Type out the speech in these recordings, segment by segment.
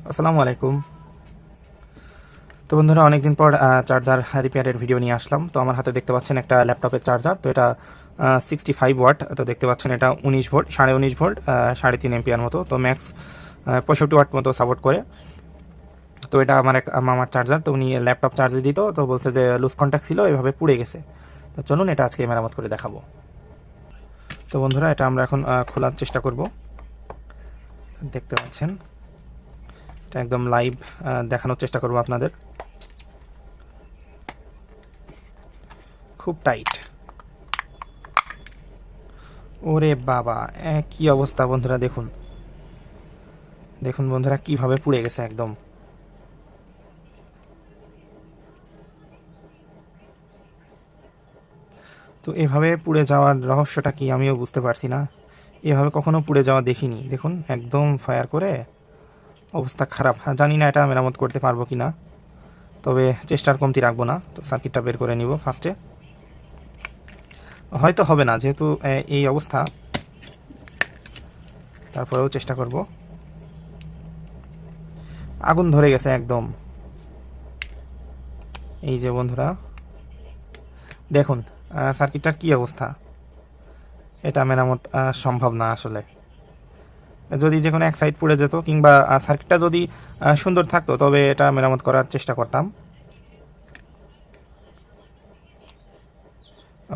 আসসালামু আলাইকুম। তো বন্ধুরা, অনেকদিন পর চার্জার রিপেয়ারের ভিডিও নিয়ে আসলাম। তো আমার হাতে দেখতে পাচ্ছেন একটা ল্যাপটপের চার্জার। তো এটা 65 ওয়াট। তো দেখতে পাচ্ছেন এটা 19 ভোল্ট, 19.5 ভোল্ট, 3.5 এম্পিয়ার মতো। তো ম্যাক্স 65 ওয়াট মতো সাপোর্ট করে। তো এটা আমার মামার চার্জার। তো উনি ল্যাপটপ চার্জে দিত, তো বলছে যে লুজ কন্ট্যাক্ট ছিল, এভাবে পুড়ে গেছে। তো চলুন এটা আজকে মেরামত করে দেখাবো। তো বন্ধুরা, এটা আমরা এখন খোলার চেষ্টা করব। দেখতে পাচ্ছেন এটা একদম লাইভ দেখানোর চেষ্টা করব আপনাদের। খুব টাইট। ওরে বাবা, কি অবস্থা বন্ধুরা! দেখুন দেখুন বন্ধুরা, কিভাবে পুড়ে গেছে একদম। তো এভাবে পুড়ে যাওয়ার রহস্যটা কি আমিও বুঝতে পারছি না। এভাবে কখনো পুড়ে যাওয়া দেখিনি। দেখুন একদম ফায়ার করে অবস্থা খারাপ। জানি না এটা মেরামত করতে পারবো কি না, তবে চেষ্টার কমতি রাখবো না। তো সার্কিটটা বের করে নিব ফার্স্টে। হয়তো হবে না, যেহেতু এই অবস্থা, তারপরেও চেষ্টা করব। আগুন ধরে গেছে একদম। এই যে বন্ধুরা, দেখুন সার্কিটটার কি অবস্থা। এটা মেরামত সম্ভব না আসলে। যদি যে কোনো এক সাইড পুড়ে যেত, কিংবা সার্কিটটা যদি সুন্দর থাকতো, তবে এটা মেরামত করার চেষ্টা করতাম।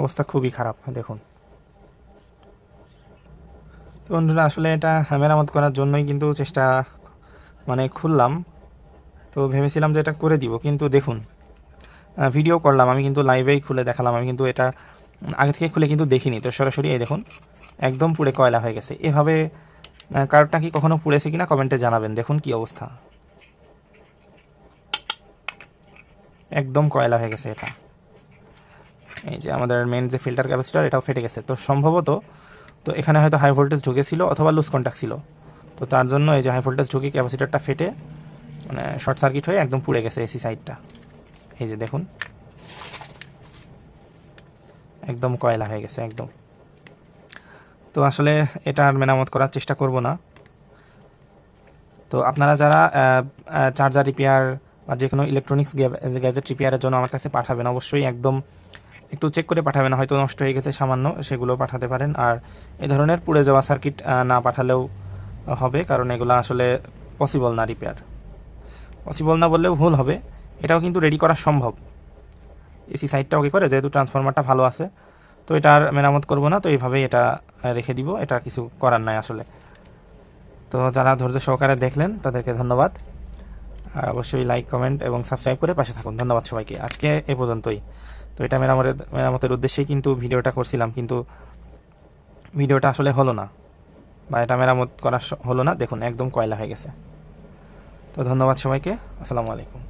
অবস্থা খুবই খারাপ দেখুন। তো বন্ধুরা, আসলে এটা মেরামত করার জন্যই কিন্তু চেষ্টা খুললাম। তো ভেবেছিলাম যে এটা করে দিব, কিন্তু দেখুন ভিডিও করলাম, আমি কিন্তু লাইভেই খুলে দেখালাম। আমি কিন্তু এটা আগে থেকে খুলে কিন্তু দেখিনি। তো সরাসরি এই দেখুন একদম পুড়ে কয়লা হয়ে গেছে। এভাবে কার্ডটা কি কখনো পুড়েছে কিনা কমেন্টে জানাবেন। দেখুন কি অবস্থা, একদম কয়লা হয়ে গেছে এটা। এই যে আমাদের মেন যে ফিল্টার ক্যাপাসিটর, এটাও ফেটে গেছে। তো সম্ভবত তো এখানে হয়তো হাই ভোল্টেজ ঢুকেছিল, অথবা লুজ কন্ট্যাক্ট ছিল। তো তার জন্য এই যে হাই ভোল্টেজ ঢুকে ক্যাপাসিটরটা ফেটে শর্ট সার্কিট হয়ে একদম পুড়ে গেছে এসি সাইডটা। এই যে দেখুন একদম কয়লা হয়ে গেছে একদম। তো আসলে এটা আর মেরামত করার চেষ্টা করব না। তো আপনারা যারা চার্জার রিপেয়ার বা যে কোনো ইলেকট্রনিক্স গ্যাজেট রিপেয়ারের জন্য আমার কাছে পাঠাবেন, অবশ্যই একদম একটু চেক করে পাঠাবেন। হয়তো নষ্ট হয়ে গেছে সামান্য, সেগুলো পাঠাতে পারেন। আর এই ধরনের পুড়ে যাওয়া সার্কিট না পাঠালেও হবে, কারণ এগুলো আসলে পসিবল না রিপেয়ার। পসিবল না বললেও ভুল হবে, এটাও কিন্তু রেডি করা সম্ভব। এসি সাইডটা ওকে করে, যেহেতু ট্রান্সফরমারটা ভালো আছে। তো এটা আর মেরামত করব না, তো এইভাবেই এটা রেখে দিব। এটা কিছু করার নাই আসলে। তো যারা ধৈর্য সহকারে দেখলেন তাদেরকে ধন্যবাদ। আর অবশ্যই লাইক, কমেন্ট এবং সাবস্ক্রাইব করে পাশে থাকুন। ধন্যবাদ সবাইকে। আজকে এ পর্যন্তই। তো এটা মেরামতের উদ্দেশ্যেই কিন্তু ভিডিওটা করছিলাম, কিন্তু ভিডিওটা আসলে হলো না, বা এটা মেরামত করা হলো না। দেখুন একদম কয়লা হয়ে গেছে। তো ধন্যবাদ সবাইকে। আসসালামু আলাইকুম।